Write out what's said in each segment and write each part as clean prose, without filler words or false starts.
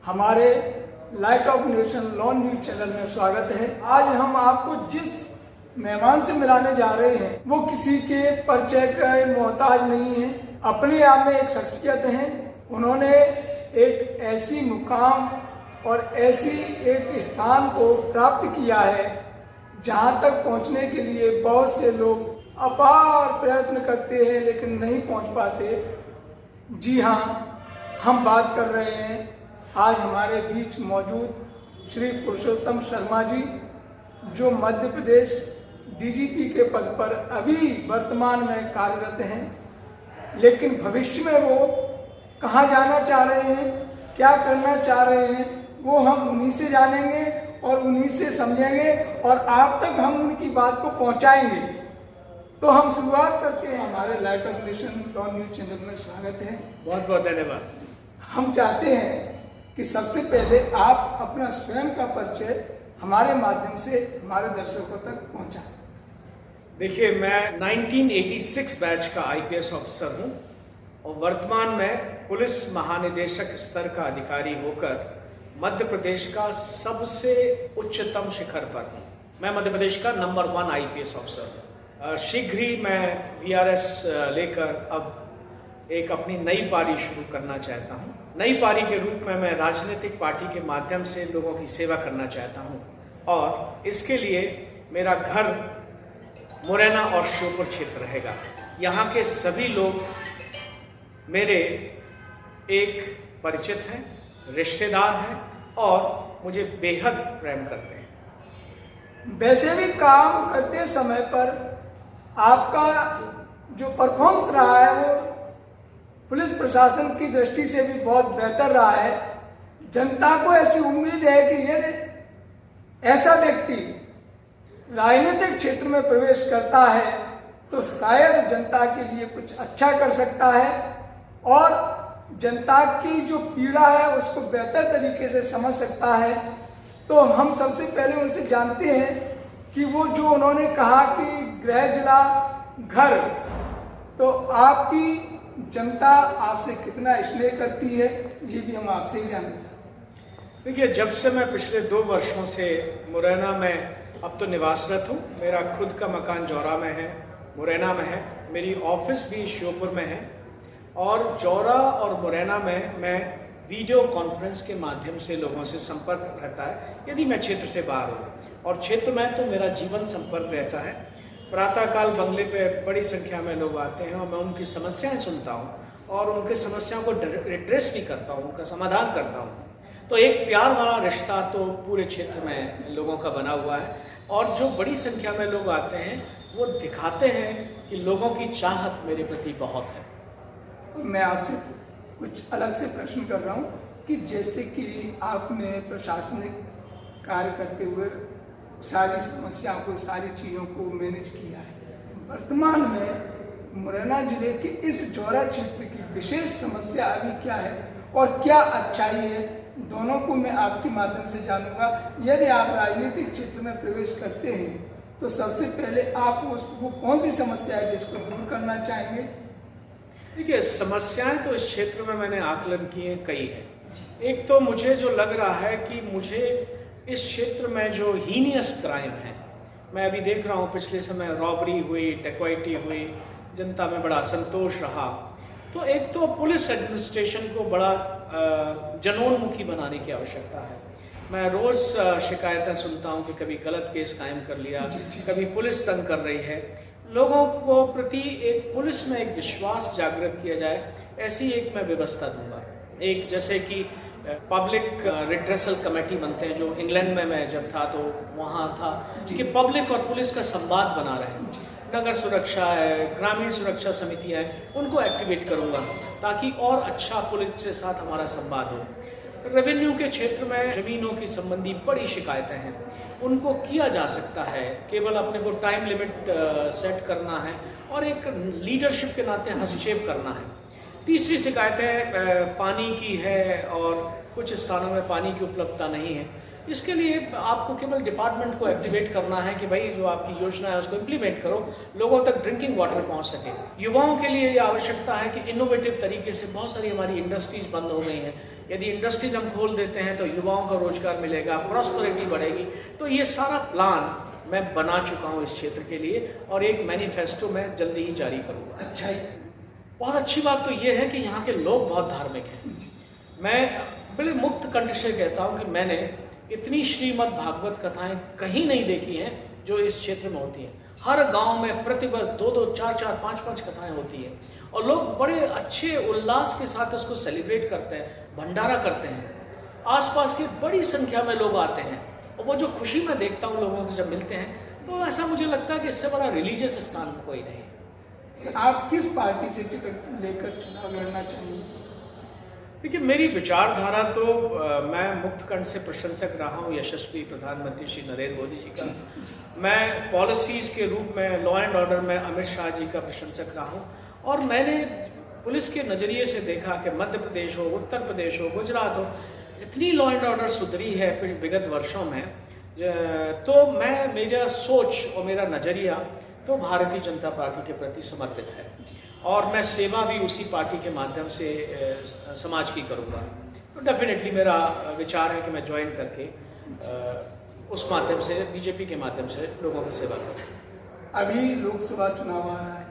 हमारे light of nation lawn news channel में स्वागत है। आज हम आपको जिस मेहमान से मिलाने जा रहे हैं वो किसी के परिचय का मोहताज नहीं है, अपने आप में एक शख्सियत हैं। उन्होंने एक ऐसी मुकाम और ऐसी एक स्थान को प्राप्त किया है जहां तक पहुंचने के लिए बहुत से लोग अपार प्रयत्न करते हैं लेकिन नहीं पहुंच पाते। जी हाँ, हम बात कर रहे हैं आज हमारे बीच मौजूद श्री पुरुषोत्तम शर्मा जी, जो मध्य प्रदेश डीजीपी के पद पर अभी वर्तमान में कार्यरत हैं, लेकिन भविष्य में वो कहाँ जाना चाह रहे हैं, क्या करना चाह रहे हैं, वो हम उन्हीं से जानेंगे और उन्हीं से समझेंगे और आप तक हम उनकी बात को पहुंचाएंगे। तो हम शुरुआत करते हैं। हमारे light of nation lawn news channel में स्वागत है। बहुत बहुत धन्यवाद। हम चाहते हैं कि सबसे पहले आप अपना स्वयं का परिचय हमारे माध्यम से हमारे दर्शकों तक पहुंचाएं। देखिए, मैं 1986 बैच का आईपीएस ऑफिसर हूं और वर्तमान में पुलिस महानिदेशक स्तर का अधिकारी होकर मध्य प्रदेश का सबसे उच्चतम शिखर पर हूं। मैं मध्य प्रदेश का नंबर 1 आईपीएस ऑफिसर हूं। शीघ्र ही मैं वीआरएस लेकर अब एक अपनी नई पारी शुरू करना चाहता हूं। नई पारी के रूप में मैं राजनीतिक पार्टी के माध्यम से लोगों की सेवा करना चाहता हूं और इसके लिए मेरा घर मुरैना और श्योपुर क्षेत्र रहेगा। यहाँ के सभी लोग मेरे एक परिचित हैं, रिश्तेदार हैं और मुझे बेहद प्रेम करते हैं। वैसे भी काम करते समय पर आपका जो परफॉर्मेंस रहा है वो पुलिस प्रशासन की दृष्टि से भी बहुत बेहतर रहा है। जनता को ऐसी उम्मीद है कि यदि ऐसा व्यक्ति राजनीतिक क्षेत्र में प्रवेश करता है तो शायद जनता के लिए कुछ अच्छा कर सकता है और जनता की जो पीड़ा है उसको बेहतर तरीके से समझ सकता है। तो हम सबसे पहले उनसे जानते हैं कि वो जो उन्होंने कहा कि गृह जिला घर, तो आपकी जनता आपसे कितना स्नेह करती है, ये भी हम आपसे ही जानना चाहते हैं। देखिए, जब से मैं पिछले 2 वर्षों से मुरैना में अब तो निवासरत हूँ। मेरा खुद का मकान जौरा में है, मुरैना में है, मेरी ऑफिस भी श्योपुर में है और जौरा और मुरैना में मैं वीडियो कॉन्फ्रेंस के माध्यम से लोगों से संपर्क रहता है यदि मैं क्षेत्र से बाहर हूँ, और क्षेत्र में तो मेरा जीवन संपर्क रहता है। प्रातःकाल बंगले पे बड़ी संख्या में लोग आते हैं और मैं उनकी समस्याएं सुनता हूँ और उनके समस्याओं को एड्रेस भी करता हूँ, उनका समाधान करता हूँ। तो एक प्यार वाला रिश्ता तो पूरे क्षेत्र में लोगों का बना हुआ है और जो बड़ी संख्या में लोग आते हैं वो दिखाते हैं कि लोगों की चाहत मेरे प्रति बहुत है। मैं आपसे कुछ अलग से प्रश्न कर रहा हूँ कि जैसे कि आपने प्रशासनिक कार्य करते हुए सारी समस्याओं को, सारी चीज़ों को मैनेज किया है, वर्तमान में मुरैना जिले के इस जौरा क्षेत्र की विशेष समस्या अभी क्या है और क्या अच्छाई है, दोनों को मैं आपके माध्यम से जानूंगा। यदि आप राजनीतिक क्षेत्र में प्रवेश करते हैं तो सबसे पहले आप वो कौन सी समस्या है जिसको दूर करना चाहेंगे? देखिए, समस्याएं तो इस क्षेत्र में मैंने आकलन किए कई हैं। एक तो मुझे जो लग रहा है कि मुझे इस क्षेत्र में जो हीनियस क्राइम है, मैं अभी देख रहा हूँ पिछले समय रॉबरी हुई, डकैती हुई, जनता में बड़ा असंतोष रहा। तो एक तो पुलिस एडमिनिस्ट्रेशन को बड़ा जनोन्मुखी बनाने की आवश्यकता है। मैं रोज शिकायतें सुनता हूँ कि कभी गलत केस कायम कर लिया, कभी पुलिस तंग कर रही है। लोगों को प्रति एक पुलिस में एक विश्वास जागृत किया जाए, ऐसी एक मैं व्यवस्था दूंगा। एक जैसे कि पब्लिक रिड्रेसल कमेटी बनते हैं, जो इंग्लैंड में मैं जब था तो वहाँ था कि पब्लिक और पुलिस का संवाद बना रहे। नगर सुरक्षा है, ग्रामीण सुरक्षा समिति है, उनको एक्टिवेट करूँगा ताकि और अच्छा पुलिस के साथ हमारा संवाद हो। रेवेन्यू के क्षेत्र में जमीनों की संबंधी बड़ी शिकायतें हैं, उनको किया जा सकता है। केवल अपने को टाइम लिमिट सेट करना है और एक लीडरशिप के नाते हस्तक्षेप करना है। तीसरी शिकायतें पानी की है और कुछ स्थानों में पानी की उपलब्धता नहीं है। इसके लिए आपको केवल डिपार्टमेंट को एक्टिवेट करना है कि भाई जो आपकी योजना है उसको इम्प्लीमेंट करो, लोगों तक ड्रिंकिंग वाटर पहुंच सके। युवाओं के लिए ये आवश्यकता है कि इनोवेटिव तरीके से बहुत सारी हमारी इंडस्ट्रीज बंद हो गई हैं, यदि इंडस्ट्रीज हम खोल देते हैं तो युवाओं का रोजगार मिलेगा, प्रॉस्पेरिटी बढ़ेगी। तो ये सारा प्लान मैं बना चुका हूँ इस क्षेत्र के लिए और एक मैनिफेस्टो मैं जल्दी ही जारी करूँगा। अच्छा ही। बहुत अच्छी बात तो ये है कि यहाँ के लोग बहुत धार्मिक हैं। मैं बड़े मुक्त कंठ से कहता हूँ कि मैंने इतनी श्रीमद् भागवत कथाएं कहीं नहीं देखी हैं जो इस क्षेत्र में होती हैं। हर गांव में प्रतिवर्ष 2-2, 4-4, 5-5 कथाएं होती हैं और लोग बड़े अच्छे उल्लास के साथ उसको सेलिब्रेट करते हैं, भंडारा करते हैं। आसपास की बड़ी संख्या में लोग आते हैं और वो जो खुशी मैं देखता हूँ लोगों को जब मिलते हैं, तो ऐसा मुझे लगता है कि इससे बड़ा रिलीजियस स्थान कोई नहीं। आप किस पार्टी से टिकट लेकर चुनाव लड़ना चाहेंगे? देखिए, मेरी विचारधारा तो मैं मुक्त कंठ से प्रशंसक रहा हूँ यशस्वी प्रधानमंत्री श्री नरेंद्र मोदी जी का। मैं पॉलिसीज़ के रूप में लॉ एंड ऑर्डर में अमित शाह जी का प्रशंसक रहा हूँ और मैंने पुलिस के नज़रिए से देखा कि मध्य प्रदेश हो, उत्तर प्रदेश हो, गुजरात हो, इतनी लॉ एंड ऑर्डर सुधरी है विगत वर्षों में। तो मेरा सोच और मेरा नज़रिया तो भारतीय जनता पार्टी के प्रति समर्पित है और मैं सेवा भी उसी पार्टी के माध्यम से समाज की करूँगा। तो डेफिनेटली मेरा विचार है कि मैं ज्वाइन करके उस माध्यम से, बीजेपी के माध्यम से लोगों की सेवा करूँ। अभी लोकसभा चुनाव आ रहा है,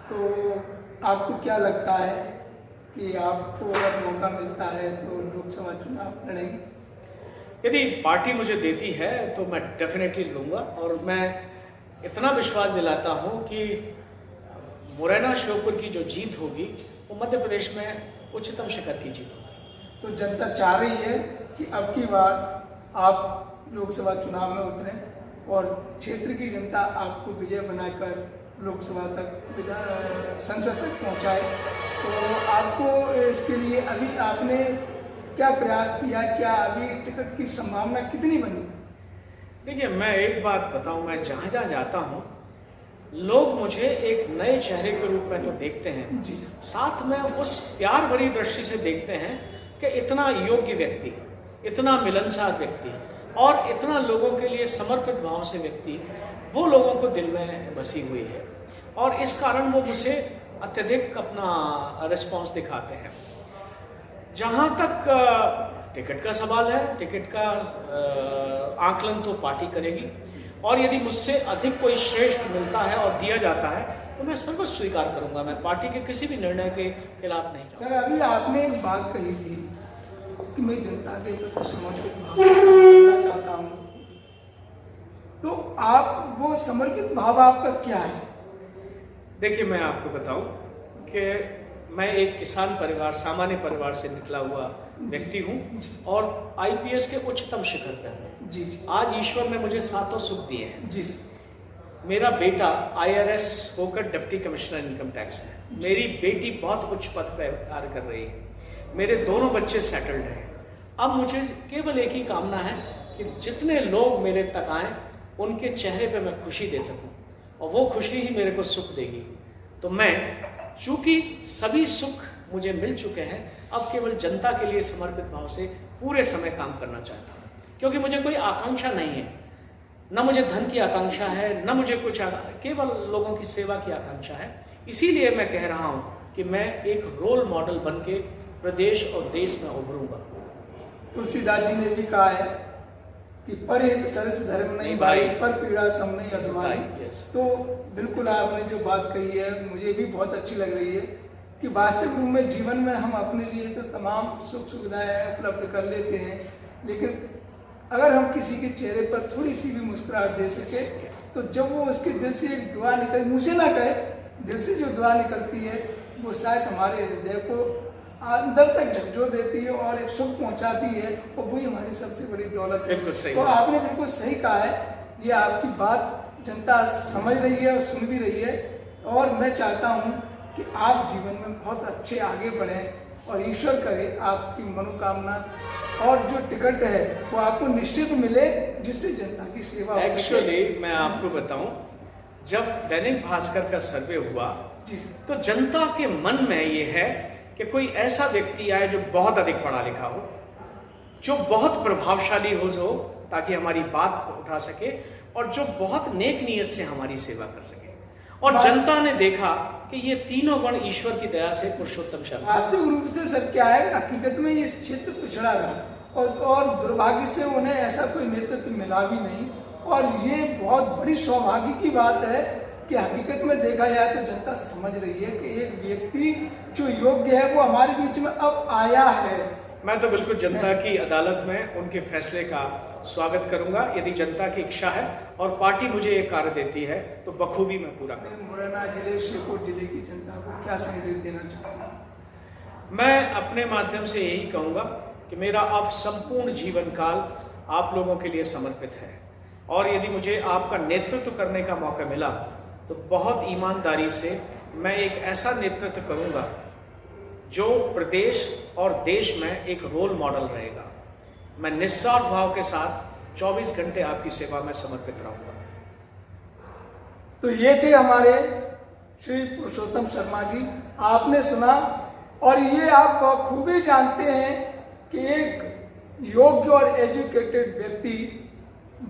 तो आपको क्या लगता है कि आपको अगर मौका मिलता है तो लोकसभा चुनाव लड़ेंगे? यदि पार्टी मुझे देती है तो मैं डेफिनेटली लूँगा और मैं इतना विश्वास दिलाता हूँ कि मुरैना श्योपुर की जो जीत होगी वो मध्य प्रदेश में उच्चतम शिखर की जीत होगी। तो जनता चाह रही है कि अब की बार आप लोकसभा चुनाव में उतरें और क्षेत्र की जनता आपको विजय बनाकर लोकसभा तक, संसद तक पहुंचाए। तो आपको इसके लिए अभी आपने क्या प्रयास किया, क्या अभी टिकट की संभावना कितनी बनी? देखिए, मैं एक बात बताऊं, मैं जहाँ जहाँ जाता हूँ लोग मुझे एक नए चेहरे के रूप में तो देखते हैं जी, साथ में उस प्यार भरी दृष्टि से देखते हैं कि इतना योग्य व्यक्ति, इतना मिलनसार व्यक्ति और इतना लोगों के लिए समर्पित भाव से व्यक्ति, वो लोगों को दिल में बसी हुई है और इस कारण वो मुझे अत्यधिक अपना रिस्पांस दिखाते हैं। जहाँ तक टिकट का सवाल है, टिकट का आकलन तो पार्टी करेगी और यदि मुझसे अधिक कोई श्रेष्ठ मिलता है और दिया जाता है तो मैं सर्वस्व स्वीकार करूंगा। मैं पार्टी के किसी भी निर्णय के खिलाफ नहीं जाऊंगा। सर, अभी आपने एक बात कही थी कि मैं जनता के प्रति समर्पित भाव से करना चाहता हूँ, तो आप वो समर्पित भाव आपका क्या है? देखिए, मैं आपको बताऊं कि मैं एक किसान परिवार, सामान्य परिवार से निकला हुआ व्यक्ति हूं और आईपीएस के उच्चतम शिखर पर हूं। जी जी। आज ईश्वर ने मुझे सातों सुख दिए हैं। जी सर। मेरा बेटा आईआरएस होकर डिप्टी कमिश्नर इनकम टैक्स है, मेरी बेटी बहुत उच्च पद पर कार्य कर रही है, मेरे दोनों बच्चे सेटल्ड हैं। अब मुझे केवल एक ही कामना है कि जितने लोग मेरे तक आए उनके चेहरे पे मैं खुशी दे सकूं और वो खुशी ही मेरे को सुख देगी। तो मैं, चूंकि सभी सुख मुझे मिल चुके हैं, अब केवल जनता के लिए समर्पित भाव से पूरे समय काम करना चाहता हूँ, क्योंकि मुझे कोई आकांक्षा नहीं है, न मुझे धन की आकांक्षा है, न मुझे कुछ, केवल लोगों की सेवा की आकांक्षा है। इसीलिए मैं कह रहा हूँ कि मैं एक रोल मॉडल बन के प्रदेश और देश में उभरूंगा। तुलसीदास जी ने भी कहा है कि पर हित सरस धर्म नहीं भाई, पर पीड़ा सम नहीं अधमाई। तो बिल्कुल आपने जो बात कही है मुझे भी बहुत अच्छी लग रही है कि वास्तविक रूप में जीवन में हम अपने लिए तो तमाम सुख सुविधाएं उपलब्ध कर लेते हैं, लेकिन अगर हम किसी के चेहरे पर थोड़ी सी भी मुस्कुराहट दे सके तो जब वो उसके दिल से एक दुआ निकल, मुँह से ना कहे, दिल से जो दुआ निकलती है वो शायद हमारे हृदय को अंदर तक झकझोर देती है और एक सुख पहुंचाती है, और वही हमारी सबसे बड़ी दौलत है। तो आपने बिल्कुल सही कहा है, ये आपकी बात जनता समझ रही है और सुन भी रही है, और मैं चाहता हूँ कि आप जीवन में बहुत अच्छे आगे बढ़ें और ईश्वर करे आपकी मनोकामना और जो टिकट है वो आपको निश्चित मिले, जिससे जनता की सेवा हो सके। एक्चुअली मैं आपको बताऊं, जब दैनिक भास्कर का सर्वे हुआ जी तो जनता के मन में ये है कि कोई ऐसा व्यक्ति आए जो बहुत अधिक पढ़ा लिखा हो, जो बहुत प्रभावशाली हो ताकि हमारी बात उठा सके, और जो बहुत नेक नीयत से हमारी सेवा कर सके। और जनता ने देखा कि ये तीनों गण ईश्वर की दया से पुरुषोत्तम शर्मा। वास्तविक रूप से सर क्या है, हकीकत में ये क्षेत्र पिछड़ा रहा और दुर्भाग्य से उन्हें ऐसा कोई नेतृत्व मिला भी नहीं। और ये बहुत बड़ी सौभाग्य की बात है कि हकीकत में देखा जाए तो जनता समझ रही है कि एक व्यक्ति जो योग्य है वो हमारे बीच में अब आया है। मैं तो बिल्कुल जनता की अदालत में उनके फैसले का स्वागत करूंगा। यदि जनता की इच्छा है और पार्टी मुझे ये कार्य देती है तो बखूबी मैं पूरा करूंगा। मुरैना जिले, श्योपुर जिले की जनता को क्या संदेश देना चाहते हैं? मैं अपने माध्यम से यही कहूंगा कि मेरा अब संपूर्ण जीवन काल आप लोगों के लिए समर्पित है और यदि मुझे आपका नेतृत्व करने का मौका मिला तो बहुत ईमानदारी से मैं एक ऐसा नेतृत्व करूंगा जो प्रदेश और देश में एक रोल मॉडल रहेगा। मैं निस्वार्थ भाव के साथ 24 घंटे आपकी सेवा में समर्पित रहूंगा। तो ये थे हमारे श्री पुरुषोत्तम शर्मा जी। आपने सुना और ये आप बखूबी जानते हैं कि एक योग्य और एजुकेटेड व्यक्ति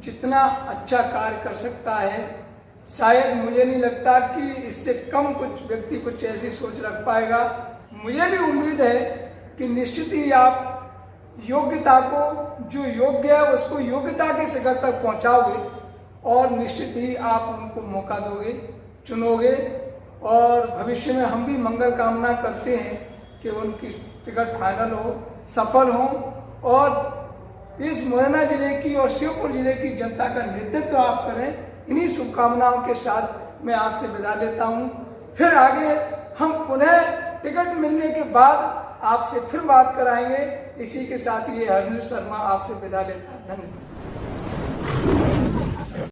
जितना अच्छा कार्य कर सकता है, शायद मुझे नहीं लगता कि इससे कम कुछ व्यक्ति कुछ ऐसी सोच रख पाएगा। मुझे भी उम्मीद है कि निश्चित ही आप योग्यता को, जो योग्य है उसको योग्यता के शिखर तक पहुंचाओगे और निश्चित ही आप उनको मौका दोगे, चुनोगे और भविष्य में हम भी मंगल कामना करते हैं कि उनकी टिकट फाइनल हो, सफल हो और इस मुरैना जिले की और श्योपुर जिले की जनता का नेतृत्व आप करें। इन्हीं शुभकामनाओं के साथ मैं आपसे विदा लेता हूं। फिर आगे हम पुनः टिकट मिलने के बाद आपसे फिर बात कराएंगे। इसी के साथ ये हरनील शर्मा आपसे विदा लेता है। धन्यवाद।